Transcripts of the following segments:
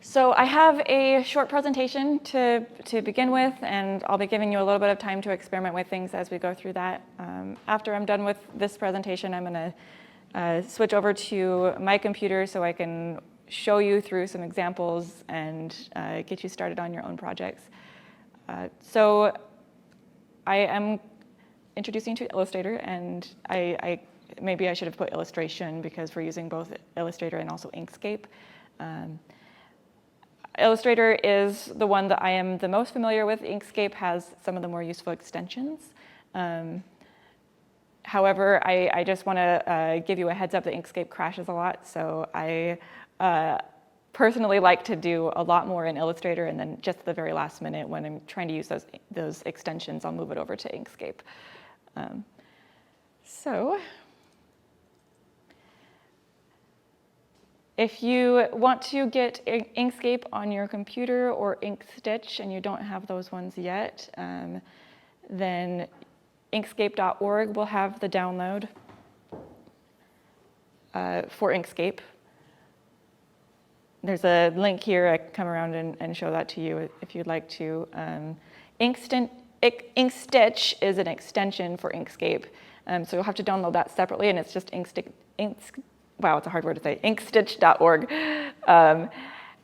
So I have a short presentation to begin with, and I'll be giving you a little bit of time to experiment with things as we go through that. After I'm done with this presentation, I'm going to switch over to my computer so I can show you through some examples and get you started on your own projects. So I am introducing to Illustrator, and maybe I should have put illustration because we're using both Illustrator and also Inkscape. Illustrator is the one that I am the most familiar with. Inkscape has some of the more useful extensions. However, I just want to give you a heads up that Inkscape crashes a lot, so I personally like to do a lot more in Illustrator, and then just at the very last minute when I'm trying to use those extensions, I'll move it over to Inkscape. If you want to get Inkscape on your computer or InkStitch and you don't have those ones yet, then inkscape.org will have the download for Inkscape. There's a link here. I can come around and show that to you if you'd like to. InkStitch is an extension for Inkscape, so you'll have to download that separately, and it's just wow, it's a hard word to say, inkstitch.org.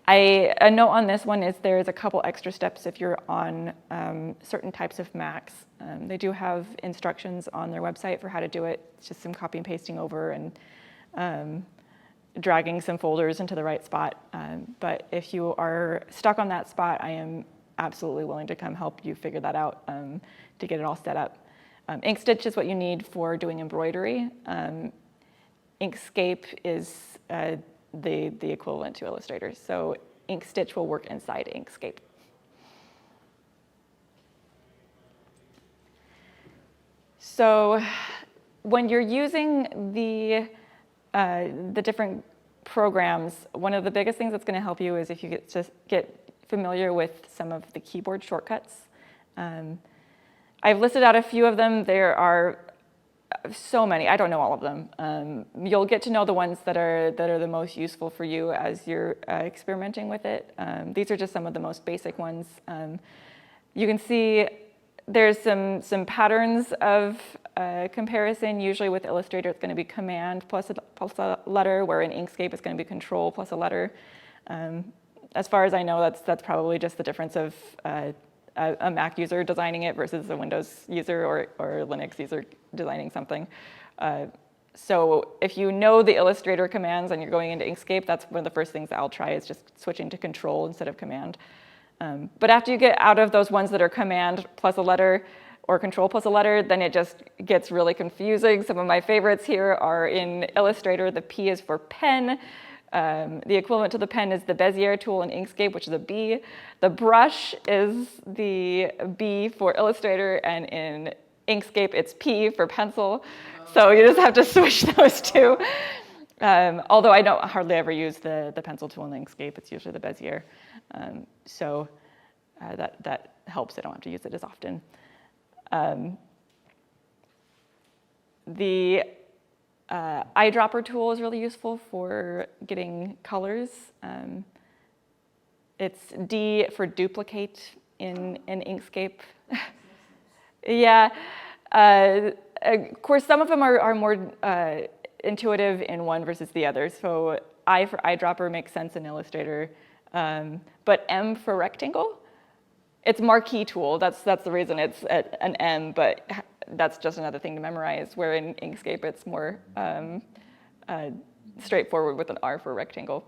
A note on this one is there's a couple extra steps if you're on certain types of Macs. They do have instructions on their website for how to do it. It's just some copy and pasting over and dragging some folders into the right spot. But if you are stuck on that spot, I am absolutely willing to come help you figure that out to get it all set up. InkStitch is what you need for doing embroidery. Inkscape is the equivalent to Illustrator. So InkStitch will work inside Inkscape. So when you're using the different programs, one of the biggest things that's going to help you is if you get familiar with some of the keyboard shortcuts. I've listed out a few of them. There are so many. I don't know all of them. You'll get to know the ones that are the most useful for you as you're experimenting with it. These are just some of the most basic ones. You can see there's some patterns of comparison. Usually with Illustrator, it's going to be Command plus a letter, where in Inkscape it's going to be Control plus a letter. As far as I know, that's probably just the difference of a Mac user designing it versus a Windows user or Linux user designing something. So if you know the Illustrator commands and you're going into Inkscape, that's one of the first things that I'll try is just switching to Control instead of Command. But after you get out of those ones that are Command plus a letter or Control plus a letter, then it just gets really confusing. Some of my favorites here are in Illustrator. The P is for pen. The equivalent to the pen is the Bezier tool in Inkscape, which is a B. The brush is the B for Illustrator, and in Inkscape it's P for pencil. So you just have to switch those two. Although I don't hardly ever use the pencil tool in Inkscape, it's usually the Bezier. So that helps. I don't have to use it as often. The eyedropper tool is really useful for getting colors. It's D for duplicate in Inkscape. Yeah. Of course, some of them are more intuitive in one versus the other. So I for eyedropper makes sense in Illustrator, but M for rectangle, it's marquee tool. That's the reason it's an M, but that's just another thing to memorize, where in Inkscape it's more straightforward with an R for rectangle.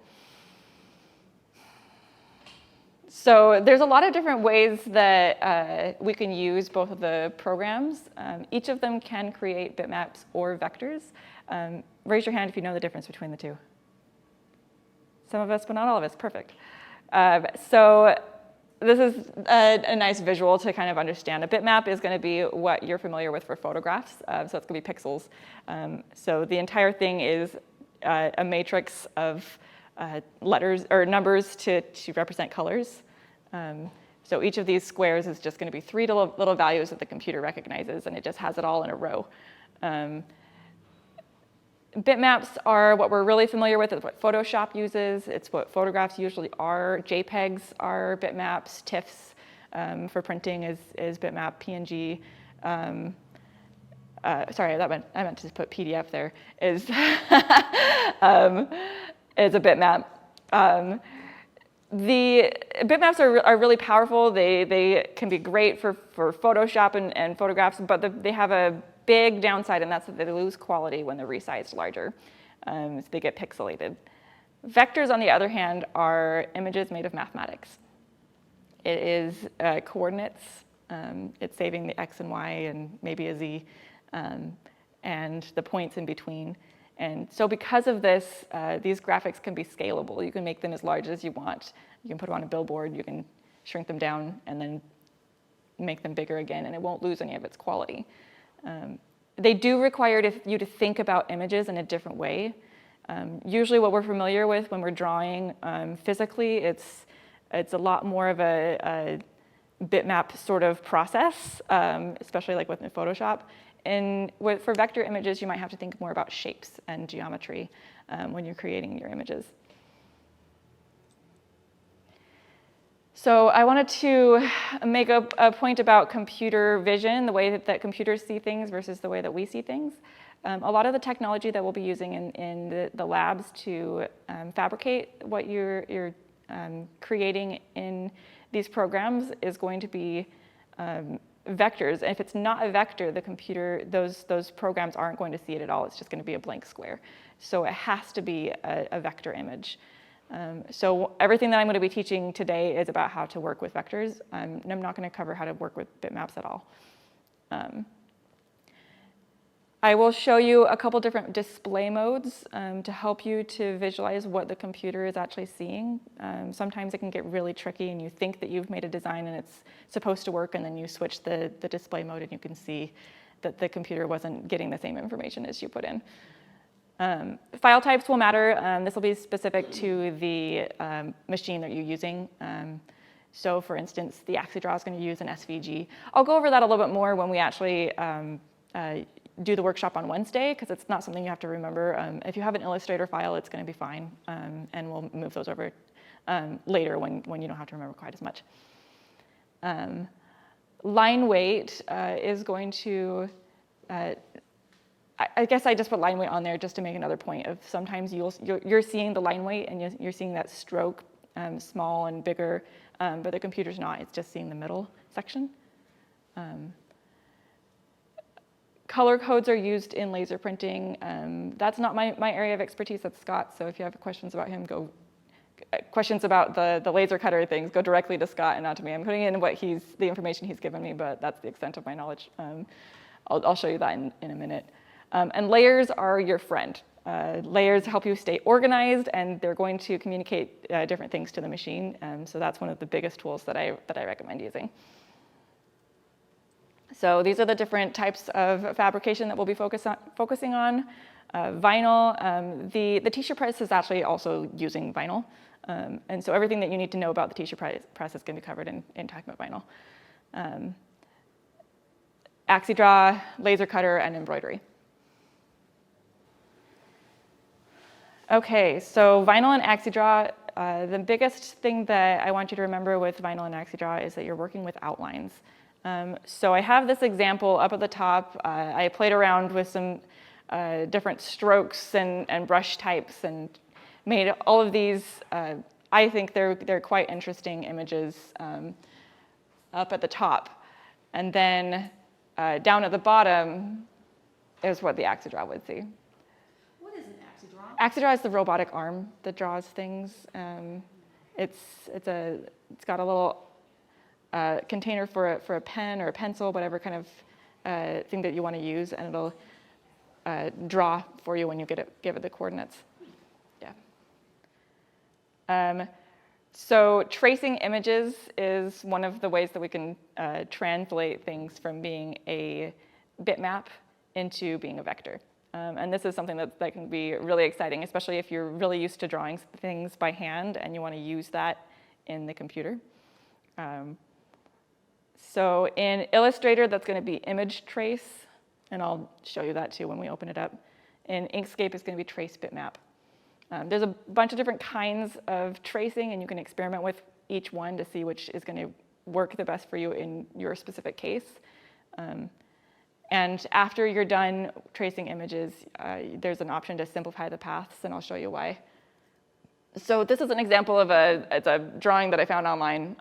So there's a lot of different ways that we can use both of the programs. Each of them can create bitmaps or vectors. Raise your hand if you know the difference between the two. Some of us, but not all of us. Perfect. So this is a nice visual to kind of understand. A bitmap is going to be what you're familiar with for photographs. So it's going to be pixels. So the entire thing is a matrix of letters or numbers to represent colors. So each of these squares is just going to be three little values that the computer recognizes, and it just has it all in a row. Bitmaps are what we're really familiar with. It's what Photoshop uses. It's what photographs usually are. JPEGs are bitmaps. TIFFs for printing is bitmap. PNG. Sorry, I meant to put PDF there. Is is a bitmap. The bitmaps are really powerful. They can be great for Photoshop and photographs, but they have a big downside, and that's that they lose quality when they're resized larger. So they get pixelated. Vectors, on the other hand, are images made of mathematics. It is coordinates. It's saving the x and y and maybe a z, and the points in between. And so because of this, these graphics can be scalable. You can make them as large as you want. You can put them on a billboard. You can shrink them down and then make them bigger again, and it won't lose any of its quality. They do require you to think about images in a different way. Usually what we're familiar with when we're drawing physically, it's a lot more of a bitmap sort of process, especially like within Photoshop. And for vector images, you might have to think more about shapes and geometry when you're creating your images. So I wanted to make a point about computer vision, the way that computers see things versus the way that we see things. A lot of the technology that we'll be using in the labs to fabricate what you're creating in these programs is going to be vectors. And if it's not a vector, the computer, those programs aren't going to see it at all. It's just going to be a blank square. So it has to be a vector image. So everything that I'm going to be teaching today is about how to work with vectors. I'm not going to cover how to work with bitmaps at all. I will show you a couple different display modes to help you to visualize what the computer is actually seeing. Sometimes it can get really tricky and you think that you've made a design and it's supposed to work, and then you switch the display mode and you can see that the computer wasn't getting the same information as you put in. File types will matter. This will be specific to the machine that you're using. So for instance, the AxiDraw is going to use an SVG. I'll go over that a little bit more when we actually do the workshop on Wednesday, because it's not something you have to remember. If you have an Illustrator file, it's going to be fine, and we'll move those over later when you don't have to remember quite as much. Line weight is going to, I guess I just put line weight on there just to make another point of sometimes you're seeing the line weight and you're seeing that stroke small and bigger, but the computer's not. It's just seeing the middle section. Color codes are used in laser printing. That's not my area of expertise, that's Scott, so if you have questions about him, questions about the laser cutter things, go directly to Scott and not to me. I'm putting in the information he's given me, but that's the extent of my knowledge. I'll show you that in a minute. And layers are your friend. Layers help you stay organized, and they're going to communicate different things to the machine. So that's one of the biggest tools that I recommend using. So these are the different types of fabrication that we'll be focusing on. Vinyl, the t-shirt press is actually also using vinyl. And so everything that you need to know about the t-shirt press is going to be covered in talking about vinyl. AxiDraw, laser cutter, and embroidery. Okay, so vinyl and AxiDraw, the biggest thing that I want you to remember with vinyl and AxiDraw is that you're working with outlines. So I have this example up at the top. I played around with some different strokes and brush types and made all of these. I think they're quite interesting images up at the top. And then down at the bottom is what the AxiDraw would see. What is an AxiDraw? AxiDraw is the robotic arm that draws things. It's got a little container for a pen or a pencil, whatever kind of thing that you want to use, and it'll draw for you when you give it the coordinates. Yeah. So tracing images is one of the ways that we can translate things from being a bitmap into being a vector. And this is something that can be really exciting, especially if you're really used to drawing things by hand and you want to use that in the computer. So in Illustrator, that's going to be image trace, and I'll show you that too when we open it up. In Inkscape, it's going to be trace bitmap. There's a bunch of different kinds of tracing, and you can experiment with each one to see which is going to work the best for you in your specific case. And after you're done tracing images, there's an option to simplify the paths, and I'll show you why. So this is an example of it's a drawing that I found online.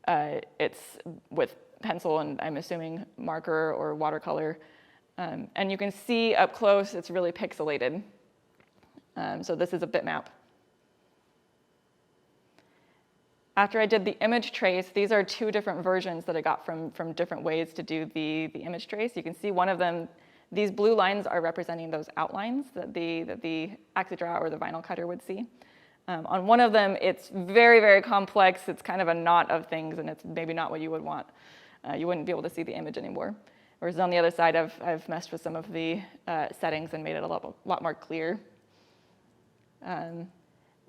It's with pencil and I'm assuming marker or watercolor. And you can see up close, it's really pixelated. So this is a bitmap. After I did the image trace, these are two different versions that I got from different ways to do the image trace. You can see one of them, these blue lines are representing those outlines that the AxiDraw or the vinyl cutter would see. On one of them, it's very, very complex. It's kind of a knot of things, and it's maybe not what you would want. You wouldn't be able to see the image anymore. Whereas on the other side, I've messed with some of the settings and made it a lot more clear.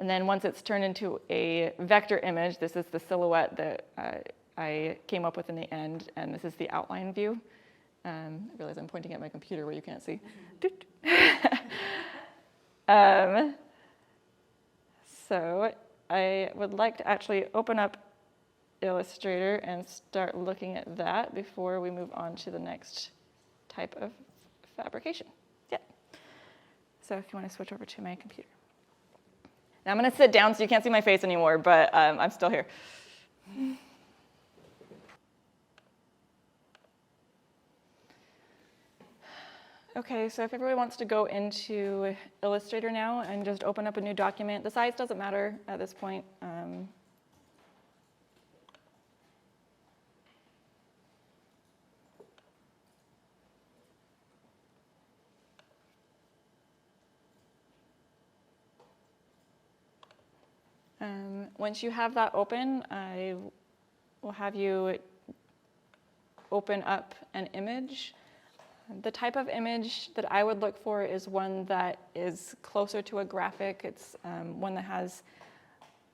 And then once it's turned into a vector image, this is the silhouette that I came up with in the end, and this is the outline view. I realize I'm pointing at my computer where you can't see. So I would like to actually open up Illustrator and start looking at that before we move on to the next type of fabrication. Yeah. So if you want to switch over to my computer. Now I'm going to sit down so you can't see my face anymore, but I'm still here. Okay, so if everybody wants to go into Illustrator now and just open up a new document, the size doesn't matter at this point. Once you have that open, I will have you open up an image. The type of image that I would look for is one that is closer to a graphic. It's one that has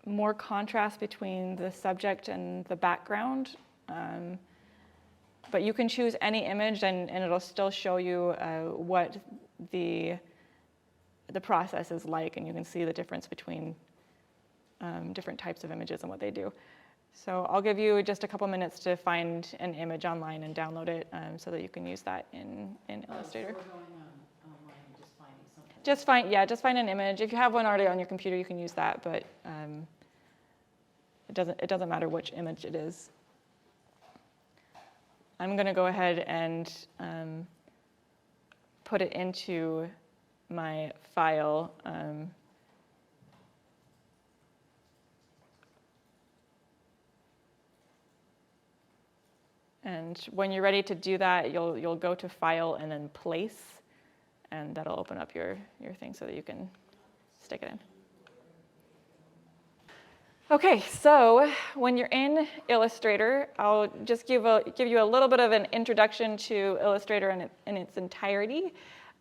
more contrast between the subject and the background. But you can choose any image and it'll still show you what the process is like, and you can see the difference between different types of images and what they do. So I'll give you just a couple minutes to find an image online and download it so that you can use that in Illustrator. So we're going online and just finding something. Just find an image. If you have one already on your computer, you can use that, but it doesn't matter which image it is. I'm going to go ahead and put it into my file. And when you're ready to do that, you'll go to File and then Place, and that'll open up your thing so that you can stick it in. Okay, so when you're in Illustrator, I'll just give you a little bit of an introduction to Illustrator in its entirety.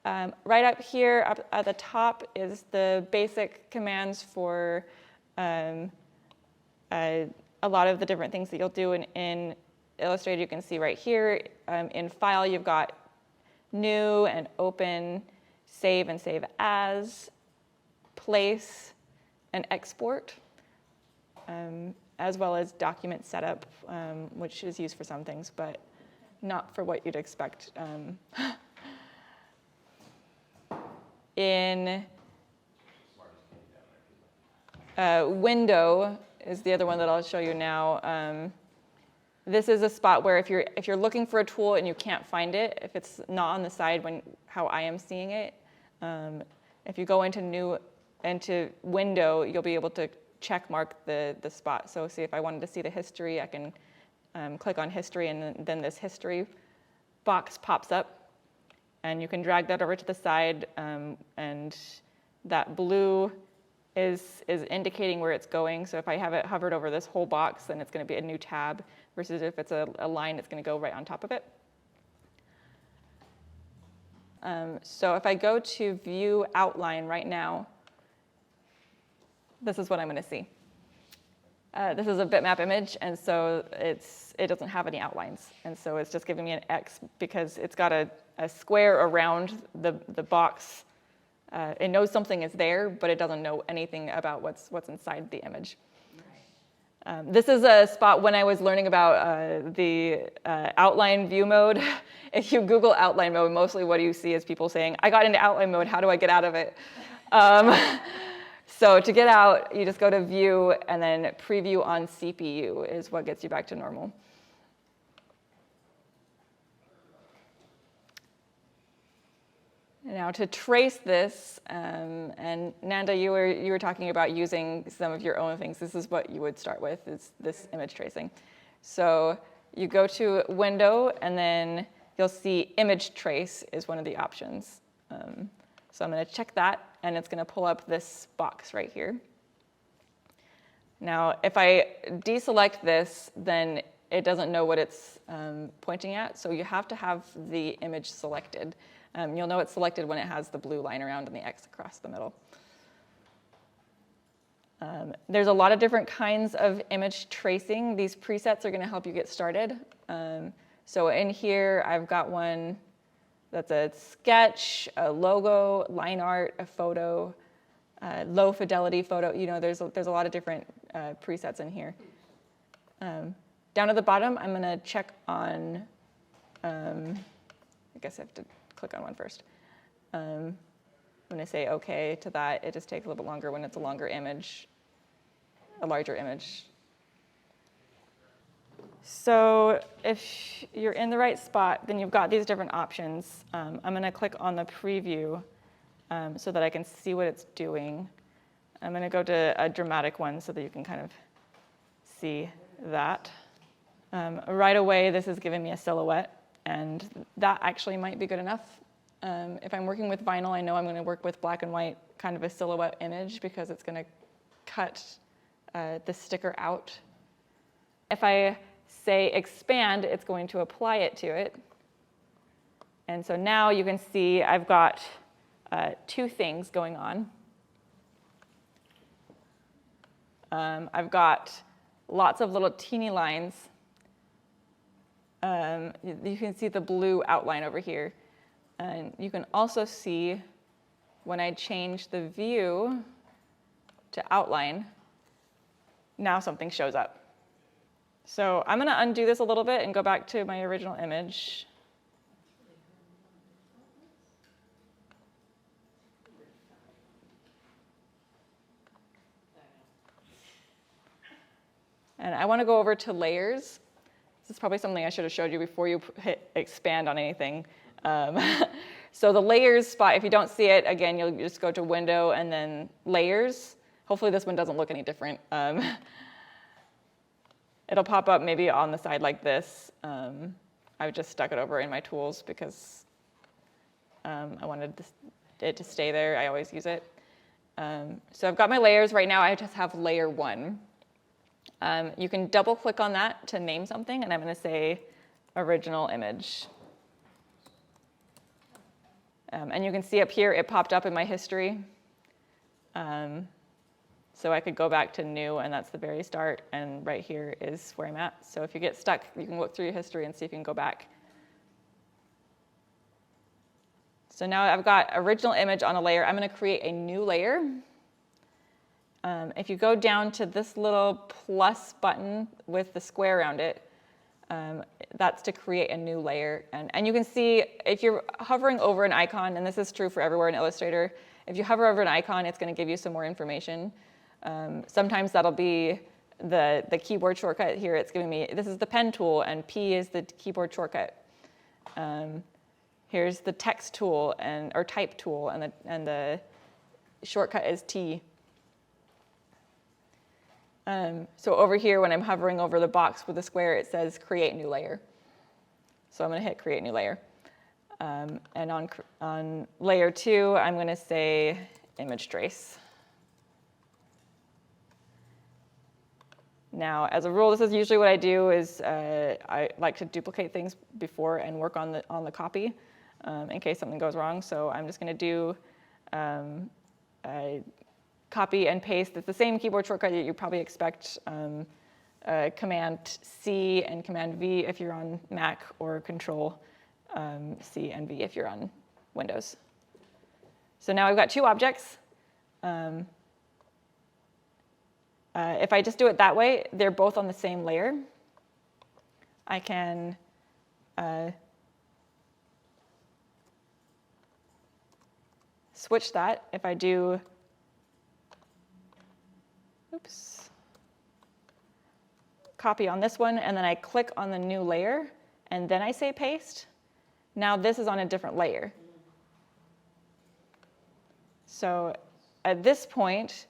Right up here, up at the top, is the basic commands for a lot of the different things that you'll do in Illustrator. You can see right here, in File, you've got New and Open, Save and Save As, Place, and Export, as well as Document Setup, which is used for some things, but not for what you'd expect. In Window is the other one that I'll show you now. This is a spot where if you're looking for a tool and you can't find it, if it's not on the side how I am seeing it, if you go into Window, you'll be able to check mark the spot. So see, if I wanted to see the history, I can click on History, and then this History box pops up, and you can drag that over to the side, and that blue is indicating where it's going. So if I have it hovered over this whole box, then it's going to be a new tab, versus if it's a line, it's going to go right on top of it. So if I go to View Outline right now, this is what I'm going to see. This is a bitmap image, and so it doesn't have any outlines. And so it's just giving me an X because it's got a square around the box. It knows something is there, but it doesn't know anything about what's inside the image. This is a spot when I was learning about the outline view mode. If you Google outline mode, mostly what you see is people saying, I got into outline mode, how do I get out of it? So to get out, you just go to View, and then Preview on CPU is what gets you back to normal. Now to trace this, and Nanda, you were talking about using some of your own things. This is what you would start with, is this image tracing. So you go to Window, and then you'll see Image Trace is one of the options. So I'm going to check that, and it's going to pull up this box right here. Now, if I deselect this, then it doesn't know what it's pointing at, so you have to have the image selected. You'll know it's selected when it has the blue line around and the X across the middle. There's a lot of different kinds of image tracing. These presets are going to help you get started. So in here, I've got one that's a sketch, a logo, line art, a photo, low fidelity photo. You know, there's a lot of different presets in here. Down at the bottom, I'm going to check on, I guess I have to click on one first. I'm going to say OK to that. It just takes a little bit longer when it's a longer image, a larger image. So if you're in the right spot, then you've got these different options. I'm going to click on the preview so that I can see what it's doing. I'm going to go to a dramatic one so that you can kind of see that. Right away, this is giving me a silhouette, and that actually might be good enough. If I'm working with vinyl, I know I'm going to work with black and white, kind of a silhouette image, because it's going to cut the sticker out. If I say expand, it's going to apply it to it. And so now you can see I've got two things going on. I've got lots of little teeny lines. You can see the blue outline over here. And you can also see when I change the view to outline, now something shows up. So I'm going to undo this a little bit and go back to my original image. And I want to go over to layers. This is probably something I should have showed you before you hit expand on anything. So the layers spot, if you don't see it, again, you'll just go to Window and then Layers. Hopefully this one doesn't look any different. It'll pop up maybe on the side like this. I've just stuck it over in my tools because I wanted it to stay there. I always use it. So I've got my layers. Right now I just have layer 1. You can double click on that to name something, and I'm going to say original image. And you can see up here it popped up in my history. So I could go back to new, and that's the very start, and right here is where I'm at. So if you get stuck, you can look through your history and see if you can go back. So now I've got original image on a layer. I'm going to create a new layer. If you go down to this little plus button with the square around it, that's to create a new layer. And you can see if you're hovering over an icon, and this is true for everywhere in Illustrator, if you hover over an icon, it's going to give you some more information. Sometimes that'll be the keyboard shortcut here. It's giving me, this is the pen tool, and P is the keyboard shortcut. Here's the text tool, or type tool, and the shortcut is T. So over here, when I'm hovering over the box with the square, it says create new layer. So I'm going to hit create new layer. And on layer 2, I'm going to say image trace. Now, as a rule, this is usually what I do is I like to duplicate things before and work on the copy in case something goes wrong. So I'm just going to do copy and paste. It's the same keyboard shortcut that you probably expect, Command C and Command V if you're on Mac, or Control C and V if you're on Windows. So now I've got two objects. If I just do it that way, they're both on the same layer. I can switch that if I do, oops, copy on this one, and then I click on the new layer, and then I say paste. Now this is on a different layer. So at this point,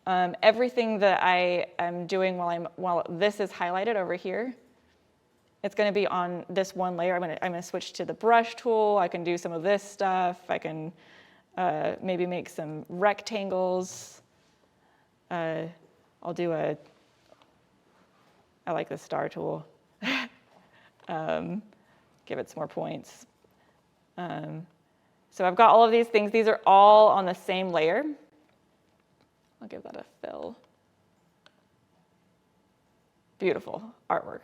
everything that I am doing while this is highlighted over here, it's going to be on this one layer. I'm going to switch to the brush tool. I can do some of this stuff. I can maybe make some rectangles. I like the star tool. Give it some more points. So I've got all of these things. These are all on the same layer. I'll give that a fill. Beautiful artwork.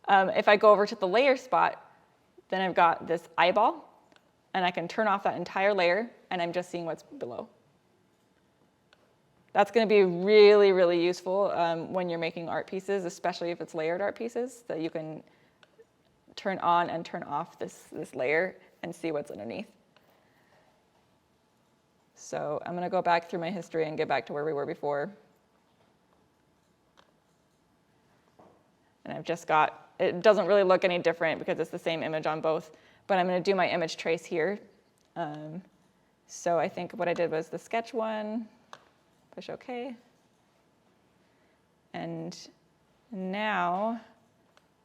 If I go over to the layer spot, then I've got this eyeball, and I can turn off that entire layer, and I'm just seeing what's below. That's going to be really, really useful when you're making art pieces, especially if it's layered art pieces, that you can turn on and turn off this layer and see what's underneath. So I'm going to go back through my history and get back to where we were before. And I've just got, it doesn't really look any different because it's the same image on both, but I'm going to do my image trace here. So I think what I did was the sketch one, push OK. And now,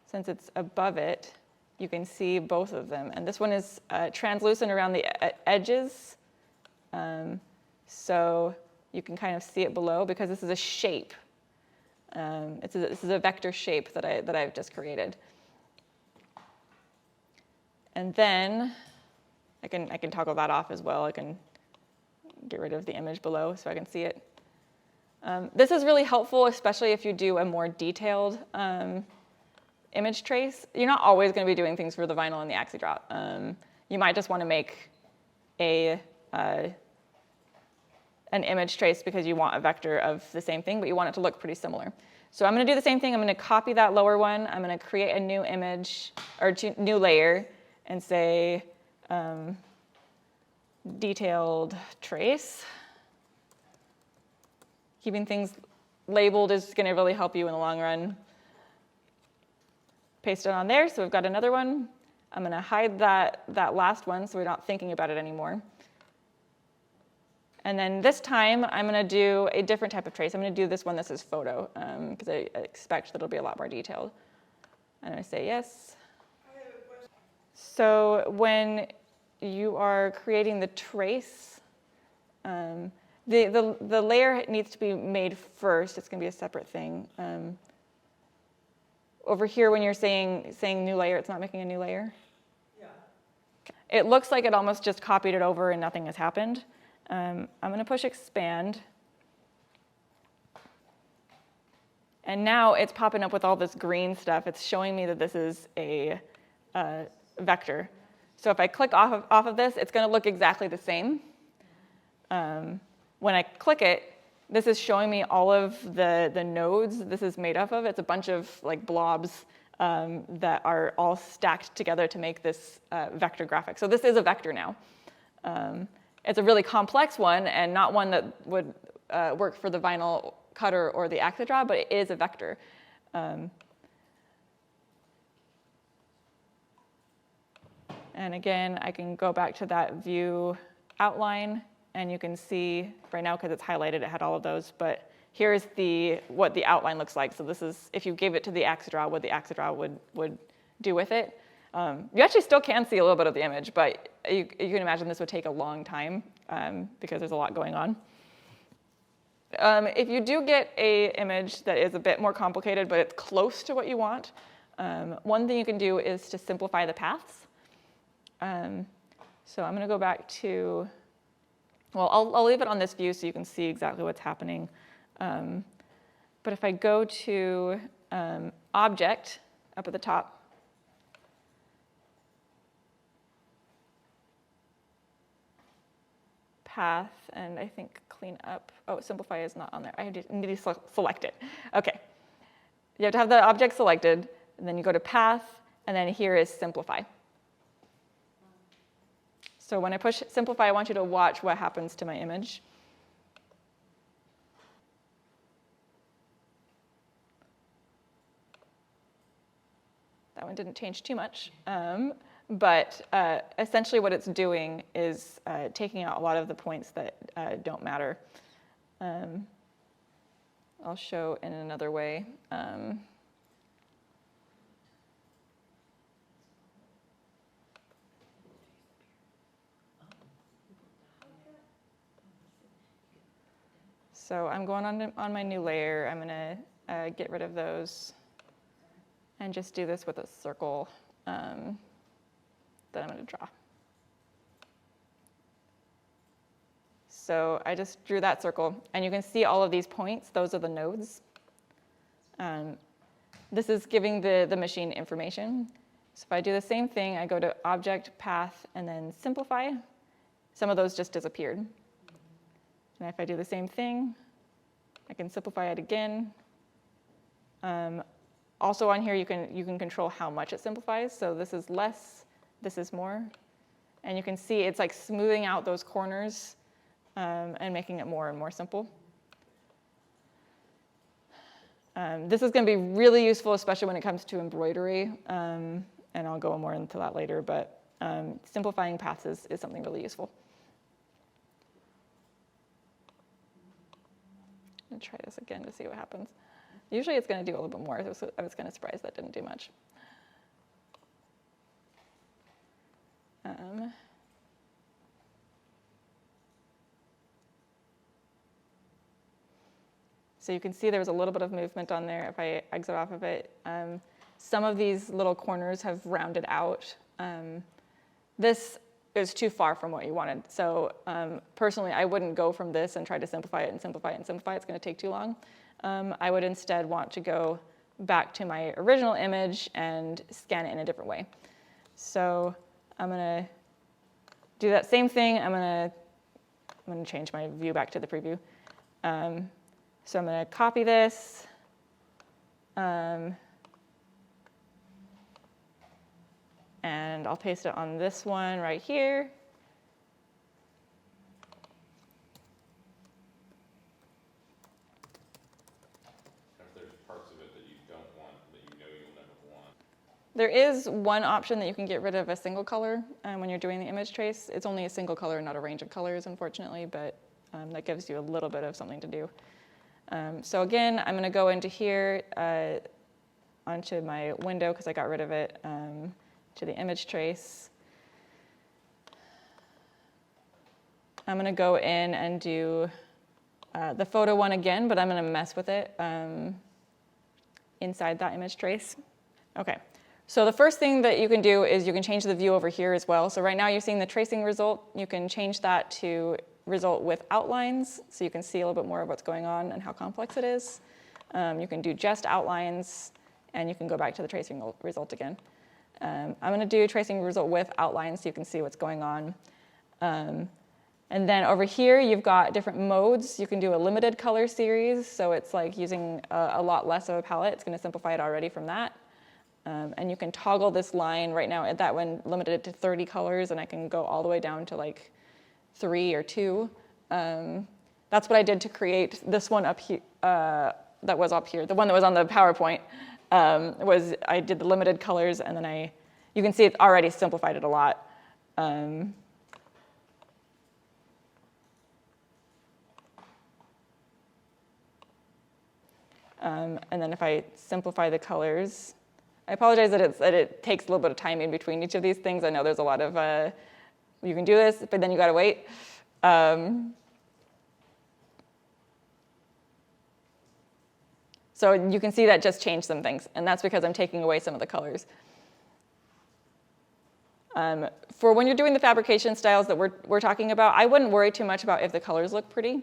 since it's above it, you can see both of them. And this one is translucent around the edges. So you can kind of see it below because this is a shape. This is a vector shape that I've just created. And then I can toggle that off as well. I can get rid of the image below so I can see it. This is really helpful, especially if you do a more detailed image trace. You're not always going to be doing things for the vinyl and the AxiDrop. You might just want to make an image trace because you want a vector of the same thing, but you want it to look pretty similar. So I'm going to do the same thing. I'm going to copy that lower one. I'm going to create a new image, or new layer, and say detailed trace. Keeping things labeled is going to really help you in the long run. Paste it on there, so we've got another one. I'm going to hide that last one so we're not thinking about it anymore. And then this time, I'm going to do a different type of trace. I'm going to do this one that says photo, because I expect that it'll be a lot more detailed. I'm going to say yes. So when you are creating the trace, the layer needs to be made first. It's going to be a separate thing. Over here, when you're saying new layer, it's not making a new layer? Yeah. It looks like it almost just copied it over and nothing has happened. I'm going to push expand. And now it's popping up with all this green stuff. It's showing me that this is a vector. So if I click off of this, it's going to look exactly the same. When I click it, this is showing me all of the nodes this is made up of. It's a bunch of like blobs that are all stacked together to make this vector graphic. So this is a vector now. It's a really complex one and not one that would work for the vinyl cutter or the AxiDraw, but it is a vector. And again, I can go back to that view outline, and you can see right now, because it's highlighted, it had all of those. But here's what the outline looks like. So this is, if you gave it to the AxiDraw, what the AxiDraw would do with it. You actually still can see a little bit of the image, but you can imagine this would take a long time because there's a lot going on. If you do get an image that is a bit more complicated, but it's close to what you want, one thing you can do is to simplify the paths. So I'm going to go back to well, I'll leave it on this view so you can see exactly what's happening. But if I go to Object up at the top, Path, and I think Clean Up. Oh, Simplify is not on there. I need to select it. Okay. You have to have the object selected, and then you go to Path, and then here is Simplify. So when I push Simplify, I want you to watch what happens to my image. That one didn't change too much. But essentially what it's doing is taking out a lot of the points that don't matter. I'll show in another way. So I'm going on my new layer. I'm going to get rid of those and just do this with a circle that I'm going to draw. So I just drew that circle, and you can see all of these points. Those are the nodes. This is giving the machine information. So if I do the same thing, I go to Object, Path, and then Simplify. Some of those just disappeared. And if I do the same thing, I can simplify it again. Also on here, you can control how much it simplifies. So this is less, this is more. And you can see it's like smoothing out those corners and making it more and more simple. This is going to be really useful, especially when it comes to embroidery. And I'll go more into that later, but simplifying paths is something really useful. I'm going to try this again to see what happens. Usually it's going to do a little bit more. I was kind of surprised that didn't do much. So you can see there was a little bit of movement on there if I exit off of it. Some of these little corners have rounded out. This is too far from what you wanted. So personally, I wouldn't go from this and try to simplify it and simplify it and simplify it. It's going to take too long. I would instead want to go back to my original image and scan it in a different way. So I'm going to do that same thing. I'm going to change my view back to the preview. So I'm going to copy this. And I'll paste it on this one right here. If there's parts of it that you don't want, that you know you'll never want. There is one option that you can get rid of a single color when you're doing the image trace. It's only a single color, not a range of colors, unfortunately, but that gives you a little bit of something to do. So again, I'm going to go into here onto my window because I got rid of it, to the image trace. I'm going to go in and do the photo one again, but I'm going to mess with it inside that image trace. Okay, so the first thing that you can do is you can change the view over here as well. So right now you're seeing the tracing result. You can change that to result with outlines, so you can see a little bit more of what's going on and how complex it is. You can do just outlines, and you can go back to the tracing result again. I'm going to do tracing result with outlines so you can see what's going on. And then over here, you've got different modes. You can do a limited color series, so it's like using a lot less of a palette. It's going to simplify it already from that. And you can toggle this line right now. That one limited it to 30 colors, and I can go all the way down to like 3 or 2. That's what I did to create this one up here, that was up here. The one that was on the PowerPoint was I did the limited colors, and then you can see it's already simplified it a lot. And then if I simplify the colors, I apologize that it takes a little bit of time in between each of these things. I know there's a lot of, you can do this, but then you gotta wait. So you can see that just changed some things, and that's because I'm taking away some of the colors. For when you're doing the fabrication styles that we're talking about, I wouldn't worry too much about if the colors look pretty.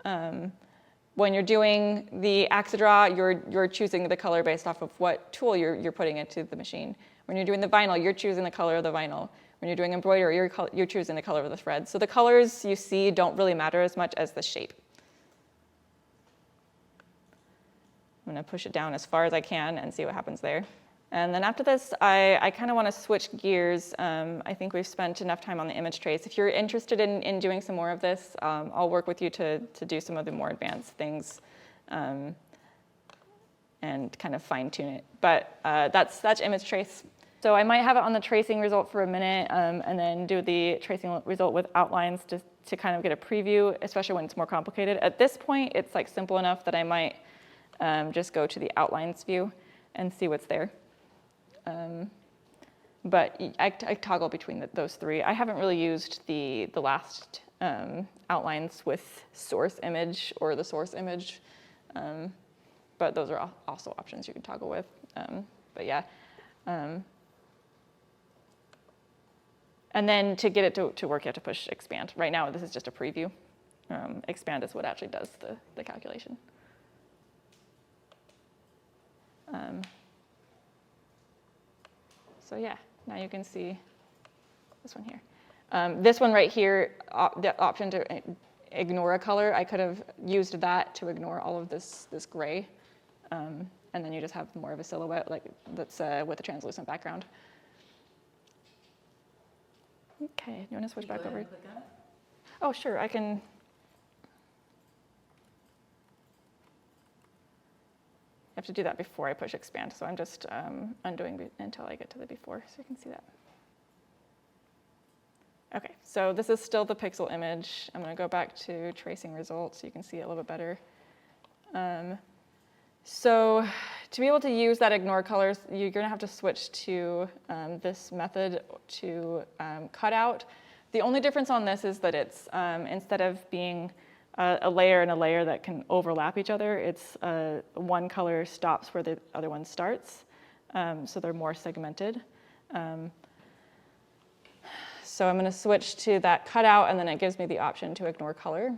When you're doing the Axedraw, you're choosing the color based off of what tool you're putting into the machine. When you're doing the vinyl, you're choosing the color of the vinyl. When you're doing embroidery, you're choosing the color of the thread. So the colors you see don't really matter as much as the shape. I'm going to push it down as far as I can and see what happens there. And then after this, I kind of want to switch gears. I think we've spent enough time on the image trace. If you're interested in doing some more of this, I'll work with you to do some of the more advanced things and kind of fine tune it. But that's image trace. So I might have it on the tracing result for a minute and then do the tracing result with outlines to kind of get a preview, especially when it's more complicated. At this point, it's like simple enough that I might just go to the outlines view and see what's there. But I toggle between those three. I haven't really used the last outlines with source image or the source image, but those are also options you can toggle with. But yeah. And then to get it to work, you have to push expand. Right now, this is just a preview. Expand is what actually does the calculation. So yeah, now you can see this one here. This one right here, the option to ignore a color, I could have used that to ignore all of this gray. And then you just have more of a silhouette like that's with a translucent background. Okay, you want to switch back over? Oh, sure, I can. I have to do that before I push expand, so I'm just undoing until I get to the before, so you can see that. Okay, so this is still the pixel image. I'm going to go back to tracing results so you can see it a little bit better. So to be able to use that ignore colors, you're going to have to switch to this method to cut out. The only difference on this is that it's, instead of being a layer and a layer that can overlap each other, it's one color stops where the other one starts. So they're more segmented. So I'm going to switch to that cutout, and then it gives me the option to ignore color.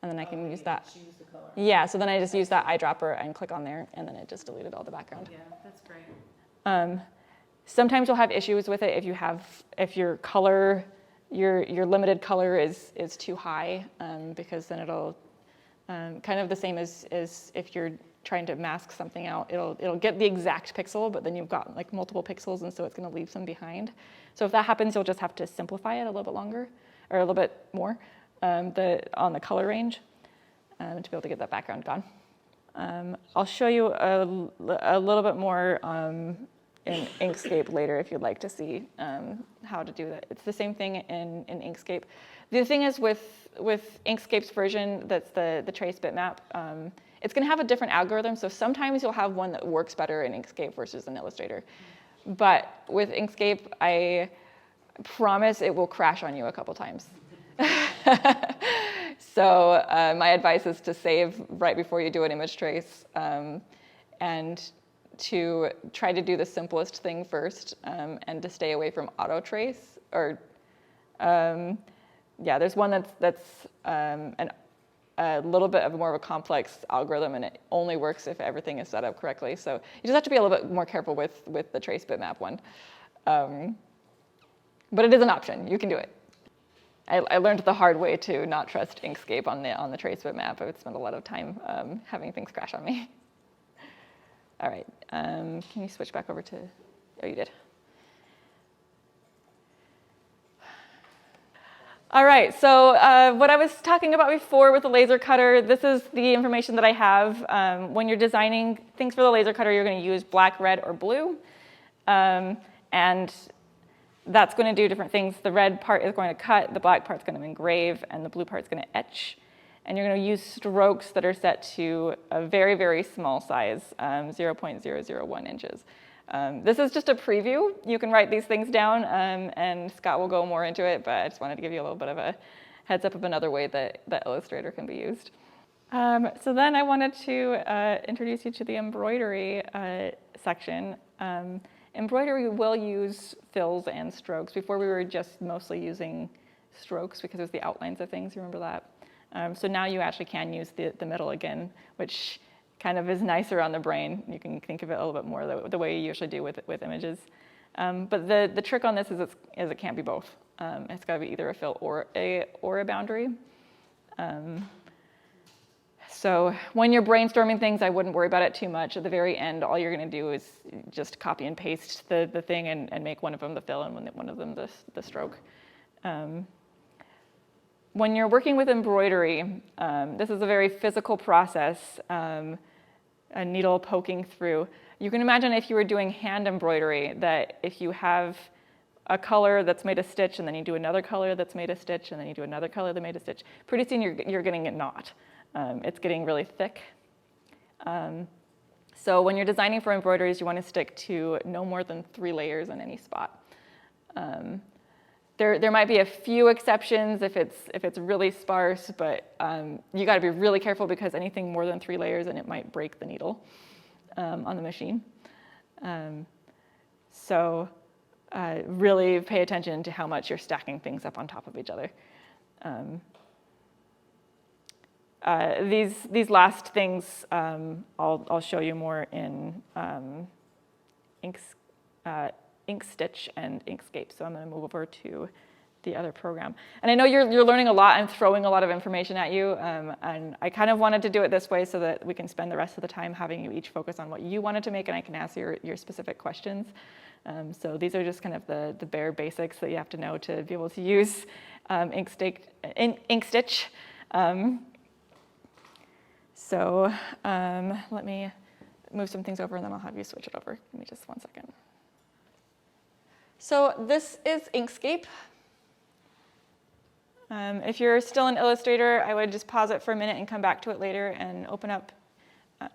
And then I can use that. Choose the color. Yeah, so then I just use that eyedropper and click on there, and then it just deleted all the background. Yeah, that's great. Sometimes you'll have issues with it if your color, your limited color is too high, because then it'll kind of the same as if you're trying to mask something out. It'll get the exact pixel, but then you've got like multiple pixels, and so it's going to leave some behind. So if that happens, you'll just have to simplify it a little bit longer, or a little bit more, on the color range, to be able to get that background gone. I'll show you a little bit more in Inkscape later if you'd like to see how to do that. It's the same thing in Inkscape. The thing is with Inkscape's version, that's the trace bitmap, it's going to have a different algorithm. So sometimes you'll have one that works better in Inkscape versus in Illustrator. But with Inkscape, I promise it will crash on you a couple times. So my advice is to save right before you do an image trace, and to try to do the simplest thing first, and to stay away from auto trace. Or yeah, there's one that's a little bit of more of a complex algorithm, and it only works if everything is set up correctly. So you just have to be a little bit more careful with the trace bitmap one. But it is an option. You can do it. I learned the hard way to not trust Inkscape on the trace bitmap. I would spend a lot of time having things crash on me. All right, can you switch back over to, oh, you did. All right, so what I was talking about before with the laser cutter, this is the information that I have. When you're designing things for the laser cutter, you're going to use black, red, or blue. And that's going to do different things. The red part is going to cut, the black part's going to engrave, and the blue part's going to etch. And you're going to use strokes that are set to a very, very small size, 0.001 inches. This is just a preview. You can write these things down, and Scott will go more into it, but I just wanted to give you a little bit of a heads up of another way that Illustrator can be used. So then I wanted to introduce you to the embroidery section. Embroidery will use fills and strokes. Before we were just mostly using strokes because it was the outlines of things, remember that? So now you actually can use the middle again, which kind of is nicer on the brain. You can think of it a little bit more the way you usually do with images. But the trick on this is it can't be both. It's got to be either a fill or a boundary. So when you're brainstorming things, I wouldn't worry about it too much. At the very end, all you're going to do is just copy and paste the thing and make one of them the fill and one of them the stroke. When you're working with embroidery, this is a very physical process, a needle poking through. You can imagine if you were doing hand embroidery, that if you have a color that's made a stitch and then you do another color that's made a stitch and then you do another color that made a stitch, pretty soon you're getting a knot. It's getting really thick. So when you're designing for embroideries, you want to stick to no more than 3 layers in any spot. There might be a few exceptions if it's really sparse, but you got to be really careful because anything more than 3 layers and it might break the needle on the machine. So really pay attention to how much you're stacking things up on top of each other. These last things I'll show you more in Inkstitch and Inkscape. So I'm going to move over to the other program. And I know you're learning a lot. I'm throwing a lot of information at you, and I kind of wanted to do it this way so that we can spend the rest of the time having you each focus on what you wanted to make, and I can ask your specific questions. So these are just kind of the bare basics that you have to know to be able to use Inkstitch. So let me move some things over and then I'll have you switch it over. Give me just 1 second. So this is Inkscape. If you're still in Illustrator, I would just pause it for a minute and come back to it later and open up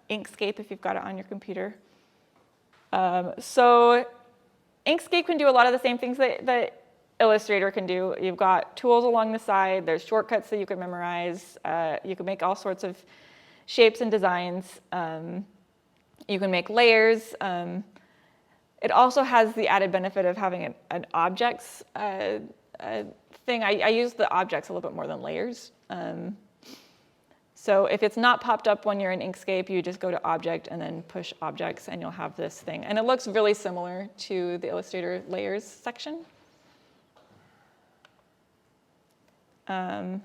Inkscape if you've got it on your computer. So Inkscape can do a lot of the same things that Illustrator can do. You've got tools along the side. There's shortcuts that you can memorize. You can make all sorts of shapes and designs. You can make layers. It also has the added benefit of having an objects thing. I use the objects a little bit more than layers. So if it's not popped up when you're in Inkscape, you just go to Object and then push Objects, and you'll have this thing. And it looks really similar to the Illustrator Layers section. To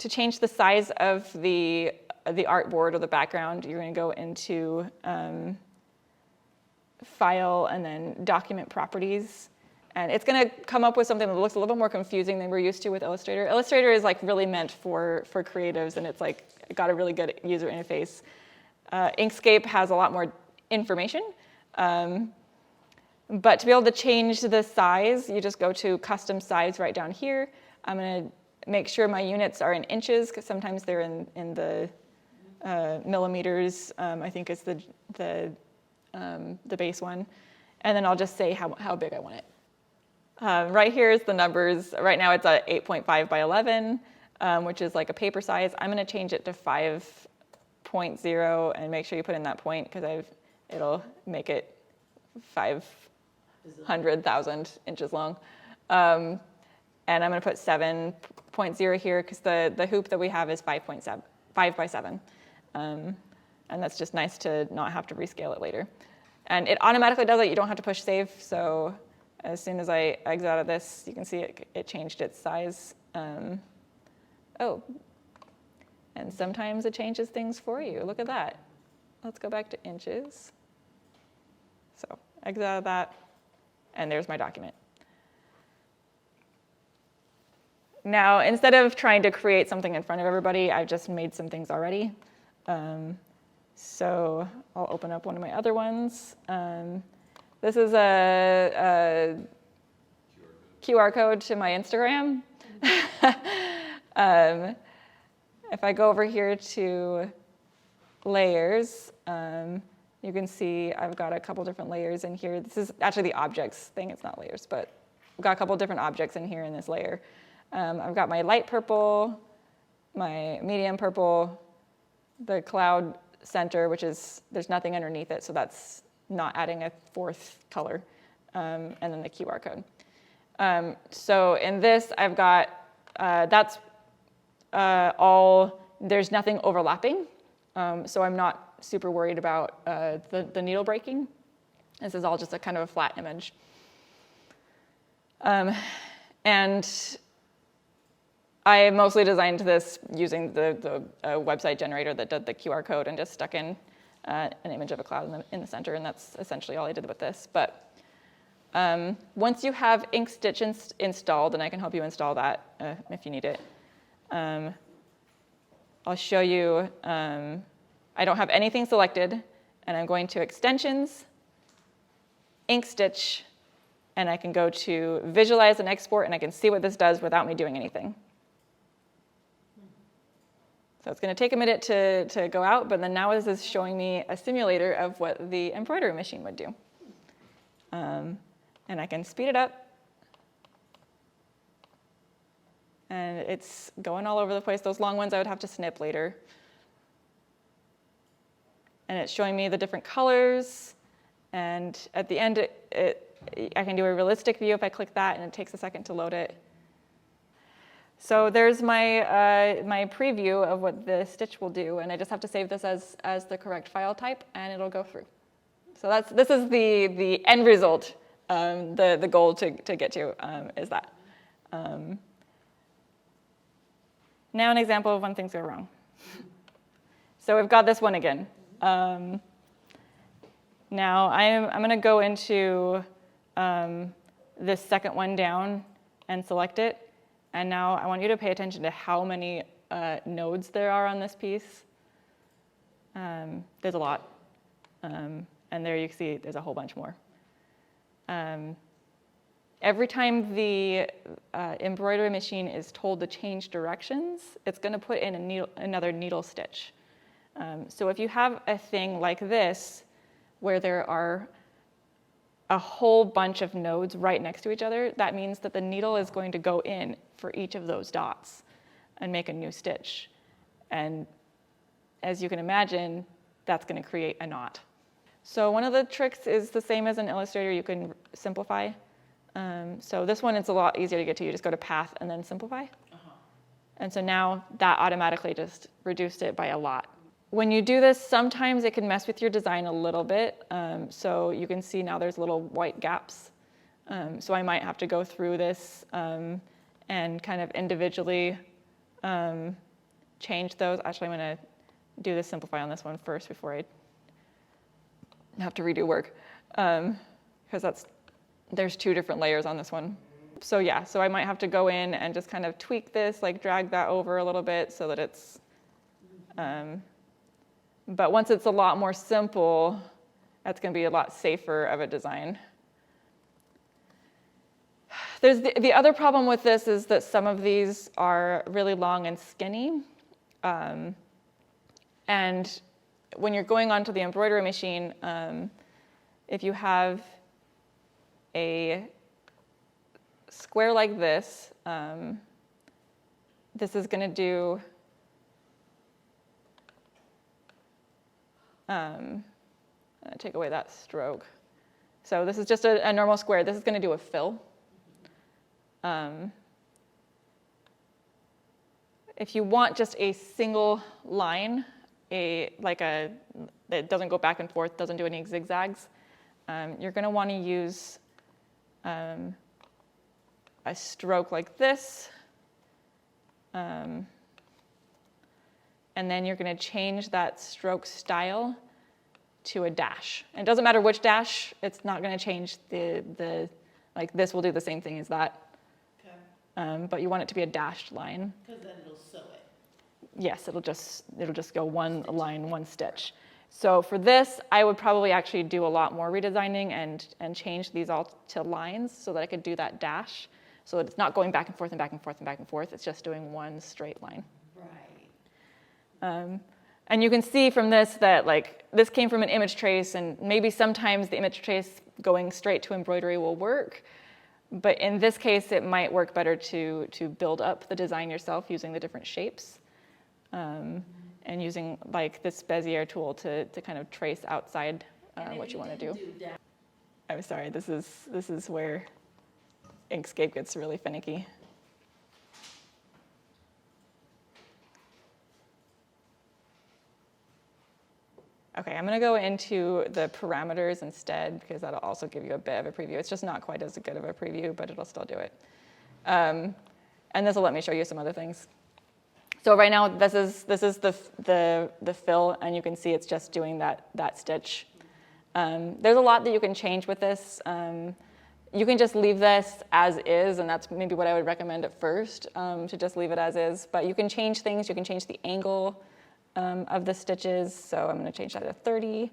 change the size of the artboard or the background, you're going to go into File and then Document Properties. And it's going to come up with something that looks a little bit more confusing than we're used to with Illustrator. Illustrator is like really meant for creatives, and it's like got a really good user interface. Inkscape has a lot more information. But to be able to change the size, you just go to Custom Size right down here. I'm going to make sure my units are in inches, because sometimes they're in the millimeters, I think is the base one. And then I'll just say how big I want it. Right here is the numbers. Right now it's at 8.5 by 11, which is like a paper size. I'm going to change it to 5.0 and make sure you put in that point, because it'll make it 500,000 inches long. And I'm going to put 7.0 here because the hoop that we have is 5 by 7. And that's just nice to not have to rescale it later. And it automatically does it. You don't have to push save. So as soon as I exit out of this, you can see it changed its size. Oh, and sometimes it changes things for you. Look at that. Let's go back to inches. So exit out of that, and there's my document. Now, instead of trying to create something in front of everybody, I've just made some things already. So I'll open up one of my other ones. This is a QR code to my Instagram. If I go over here to layers, you can see I've got a couple different layers in here. This is actually the objects thing. It's not layers, but I've got a couple different objects in here in this layer. I've got my light purple, my medium purple, the cloud center, which is, there's nothing underneath it, so that's not adding a fourth color, and then the QR code. So in this, I've got, that's all, there's nothing overlapping, so I'm not super worried about the needle breaking. This is all just a kind of a flat image. And I mostly designed this using the website generator that did the QR code and just stuck in an image of a cloud in the center, and that's essentially all I did with this. But once you have Inkstitch installed, and I can help you install that if you need it, I'll show you, I don't have anything selected, and I'm going to Extensions, Inkstitch, and I can go to Visualize and Export, and I can see what this does without me doing anything. So it's going to take a minute to go out, but then now this is showing me a simulator of what the embroidery machine would do. And I can speed it up. And it's going all over the place. Those long ones I would have to snip later. And it's showing me the different colors. And at the end, I can do a realistic view if I click that, and it takes a second to load it. So there's my, my preview of what the stitch will do, and I just have to save this as the correct file type, and it'll go through. So this is the end result, the goal to get to is that. Now an example of when things go wrong. So we've got this one again. Now I'm going to go into this second one down and select it. And now I want you to pay attention to how many nodes there are on this piece. There's a lot. And there you can see there's a whole bunch more. Every time the embroidery machine is told to change directions, it's going to put in another needle stitch. So if you have a thing like this, where there are a whole bunch of nodes right next to each other, that means that the needle is going to go in for each of those dots and make a new stitch. And as you can imagine, that's going to create a knot. So one of the tricks is the same as in Illustrator. You can simplify. So this one, it's a lot easier to get to. You just go to Path and then Simplify. And so now that automatically just reduced it by a lot. When you do this, sometimes it can mess with your design a little bit. So you can see now there's little white gaps. So I might have to go through this and kind of individually change those. Actually, I'm going to do the simplify on this one first before I have to redo work. Because there's two different layers on this one. So yeah, so I might have to go in and just kind of tweak this, like drag that over a little bit so that it's, but once it's a lot more simple, that's going to be a lot safer of a design. There's the other problem with this is that some of these are really long and skinny. And when you're going onto the embroidery machine, if you have a square like this, this is going to do take away that stroke. So this is just a normal square. This is going to do a fill. If you want just a single line, that doesn't go back and forth, doesn't do any zigzags, you're going to want to use a stroke like this. And then you're going to change that stroke style to a dash. And it doesn't matter which dash, it's not going to change like this will do the same thing as that. Okay. But you want it to be a dashed line. Because then it'll sew it. Yes, it'll just go one line, one stitch. So for this, I would probably actually do a lot more redesigning and change these all to lines so that I could do that dash, so that it's not going back and forth and back and forth and back and forth. It's just doing one straight line. And you can see from this that this came from an image trace, and maybe sometimes the image trace going straight to embroidery will work. But in this case, it might work better to build up the design yourself using the different shapes. and using like this Bezier tool to kind of trace outside what you want to do. I'm sorry, this is where Inkscape gets really finicky. Okay, I'm going to go into the parameters instead because that'll also give you a bit of a preview. It's just not quite as good of a preview, but it'll still do it. And this will let me show you some other things. So right now, this is the fill, and you can see it's just doing that stitch. There's a lot that you can change with this. You can just leave this as is, and that's maybe what I would recommend at first, to just leave it as is. But you can change things. You can change the angle of the stitches. So I'm going to change that to 30.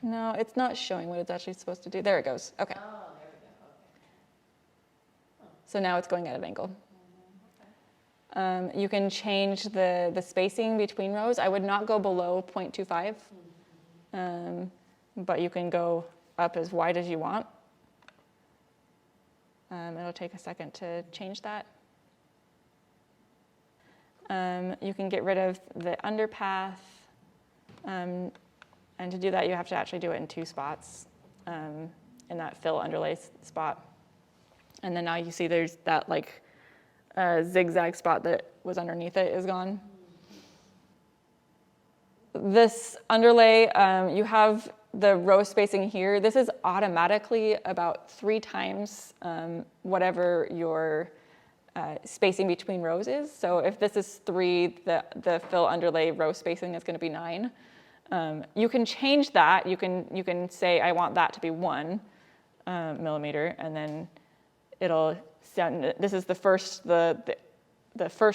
No, it's not showing what it's actually supposed to do. There it goes. Okay. Oh, there we go. Okay. So now it's going at an angle. You can change the spacing between rows. I would not go below 0.25, but you can go up as wide as you want. It'll take a second to change that. You can get rid of the underpath, and to do that you have to actually do it in 2 spots, in that fill underlay spot. And then now you see there's that like zigzag spot that was underneath it is gone. This underlay, you have the row spacing here. This is automatically about 3 times whatever your spacing between rows is. So if this is 3, the fill underlay row spacing is going to be 9. You can change that. You can say I want that to be 1 millimeter, and then it'll send. This is the first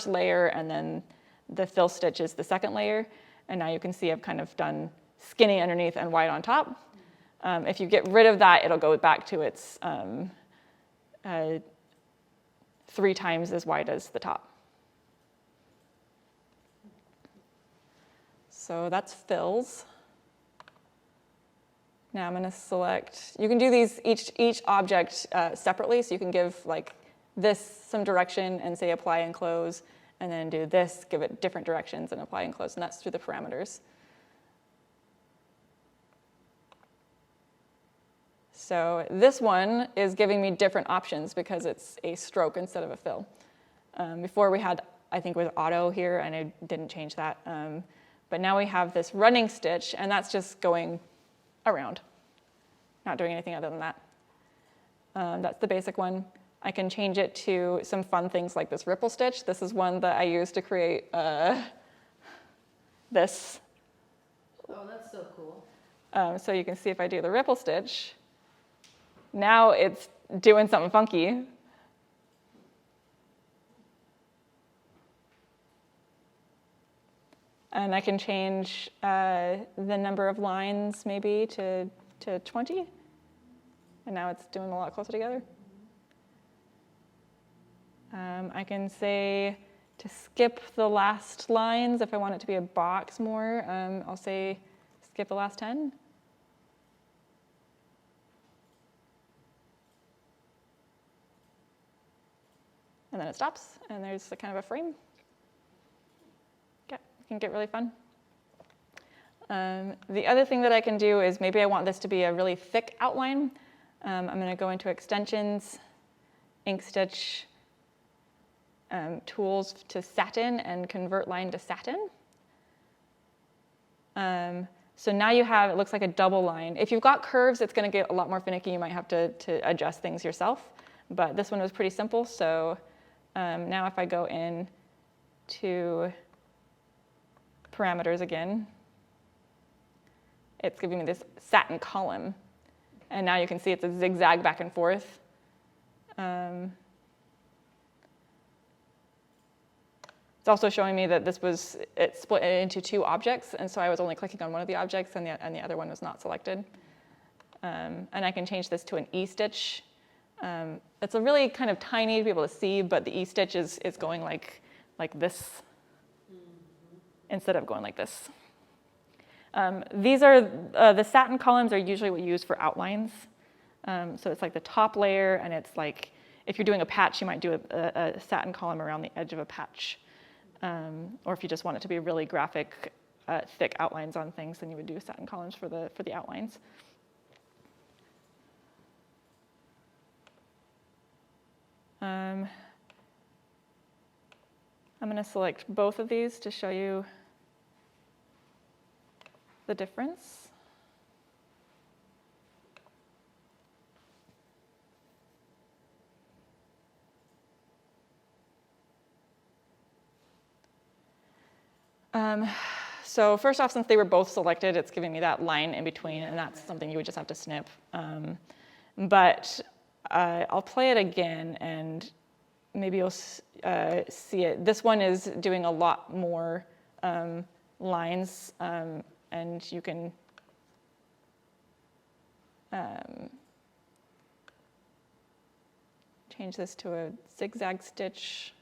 layer, and then the fill stitch is the second layer. And now you can see I've kind of done skinny underneath and wide on top. If you get rid of that, it'll go back to its 3 times as wide as the top. So that's fills. Now I'm going to select, you can do these each object separately, so you can give like this some direction and say apply and close, and then do this, give it different directions and apply and close, and that's through the parameters. So this one is giving me different options because it's a stroke instead of a fill. Before we had, I think it was auto here, and I didn't change that. But now we have this running stitch, and that's just going around, not doing anything other than that. That's the basic one. I can change it to some fun things like this ripple stitch. This is one that I use to create this. Oh, that's so cool. So you can see if I do the ripple stitch, now it's doing something funky. And I can change the number of lines maybe to 20. And now it's doing a lot closer together. I can say to skip the last lines if I want it to be a box more. I'll say skip the last 10. And then it stops, and there's a kind of a frame. Yeah, it can get really fun. The other thing that I can do is maybe I want this to be a really thick outline. I'm going to go into extensions, ink stitch, tools to satin, and convert line to satin. So now you have, it looks like a double line. If you've got curves, it's going to get a lot more finicky. You might have to adjust things yourself. But this one was pretty simple. So now if I go in to parameters again, it's giving me this satin column. And now you can see it's a zigzag back and forth. It's also showing me that it split into 2 objects, and so I was only clicking on one of the objects, and the other one was not selected. And I can change this to an E-stitch. It's a really kind of tiny to be able to see, but the E-stitch is going like this instead of going like this. These are, the satin columns are usually what you use for outlines. So it's like the top layer, and it's like, if you're doing a patch, you might do a satin column around the edge of a patch. Or if you just want it to be really graphic, thick outlines on things, then you would do satin columns for the outlines. I'm going to select both of these to show you the difference. So first off, since they were both selected, it's giving me that line in between, and that's something you would just have to snip. But I'll play it again, and maybe you'll see it. This one is doing a lot more lines, and you can change this to a zigzag stitch.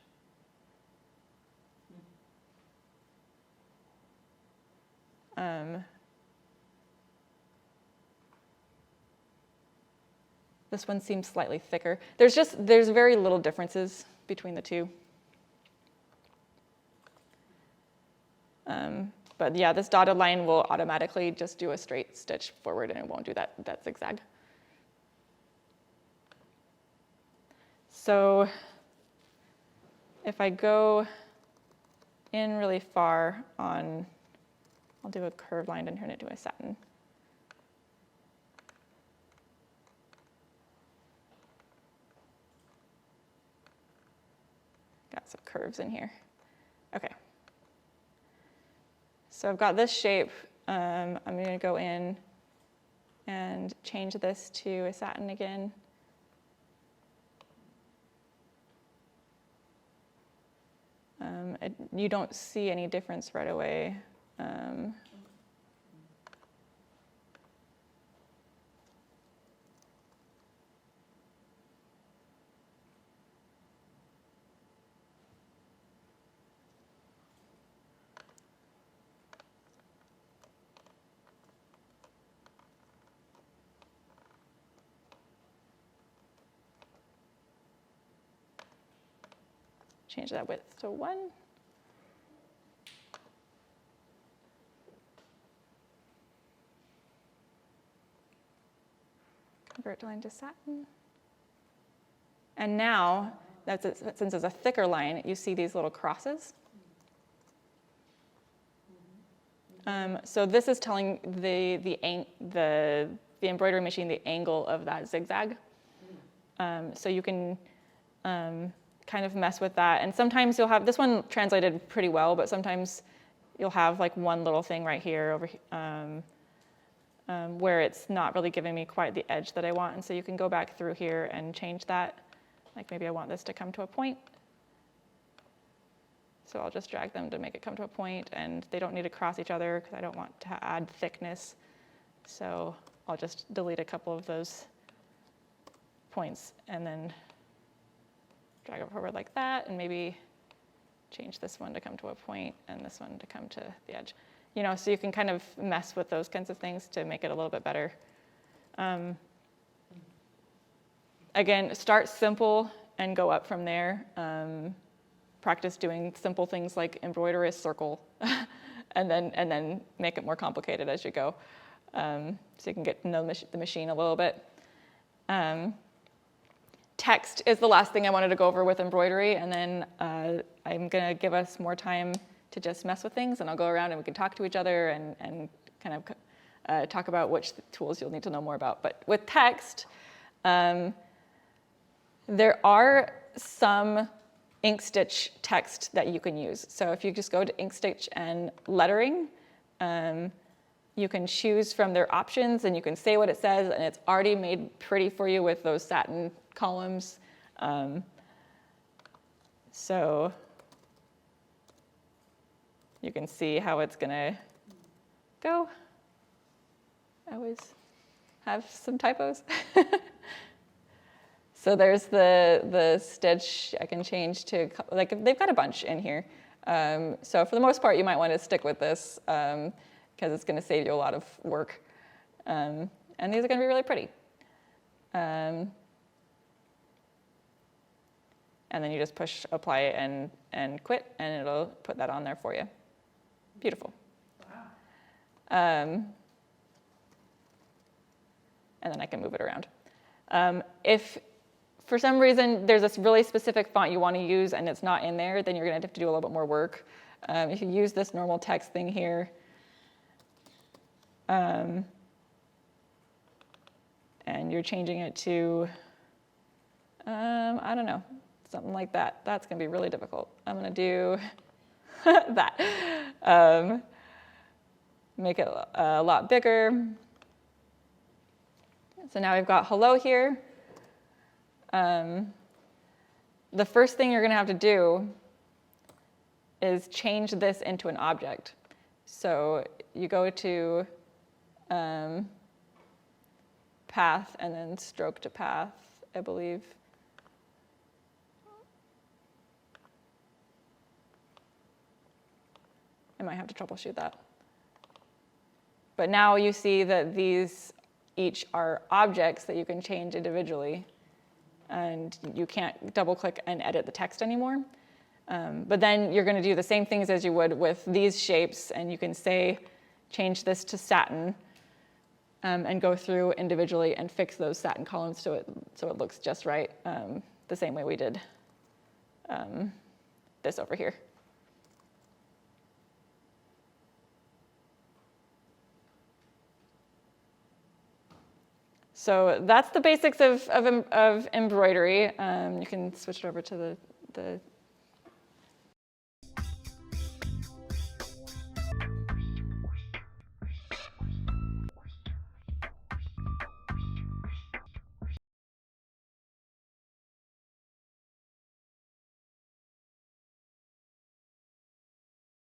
This one seems slightly thicker. There's very little differences between the two. But yeah, this dotted line will automatically just do a straight stitch forward, and it won't do that zigzag. So if I go in really far on, I'll do a curved line and turn it to a satin. Got some curves in here. Okay. So I've got this shape. I'm going to go in and change this to a satin again. You don't see any difference right away. Change that width to 1. Convert line to satin. And now, since it's a thicker line, you see these little crosses. So this is telling the embroidery machine the angle of that zigzag. So you can kind of mess with that. And sometimes you'll have, this one translated pretty well, but sometimes you'll have like one little thing right here over where it's not really giving me quite the edge that I want. And so you can go back through here and change that. Like maybe I want this to come to a point. So I'll just drag them to make it come to a point, and they don't need to cross each other because I don't want to add thickness. So I'll just delete a couple of those points and then drag it forward like that, and maybe change this one to come to a point and this one to come to the edge. You know, so you can kind of mess with those kinds of things to make it a little bit better. Again, start simple and go up from there. Practice doing simple things like embroider a circle and then make it more complicated as you go. So you can get to know the machine a little bit. Text is the last thing I wanted to go over with embroidery, and then I'm going to give us more time to just mess with things, and I'll go around and we can talk to each other and kind of talk about which tools you'll need to know more about. But with text, there are some ink stitch text that you can use. So if you just go to ink stitch and lettering, you can choose from their options, and you can say what it says, and it's already made pretty for you with those satin columns. So you can see how it's gonna go. I always have some typos. So there's the stitch I can change to, like, they've got a bunch in here. So for the most part, you might want to stick with this because it's going to save you a lot of work. And these are going to be really pretty. And then you just push apply and and quit, and it'll put that on there for you. Beautiful. Wow. And then I can move it around. If for some reason there's this really specific font you want to use and it's not in there, then you're going to have to do a little bit more work. If you use this normal text thing here, and you're changing it to, I don't know, something like that. That's going to be really difficult. I'm going to do that. Make it a lot bigger. So now we've got hello here. The first thing you're going to have to do is change this into an object. So you go to path and then stroke to path, I believe. I might have to troubleshoot that. But now you see that these each are objects that you can change individually, and you can't double click and edit the text anymore. But then you're going to do the same things as you would with these shapes, and you can say, change this to satin, and go through individually and fix those satin columns so it looks just right, the same way we did this over here. So that's the basics of embroidery. You can switch it over to the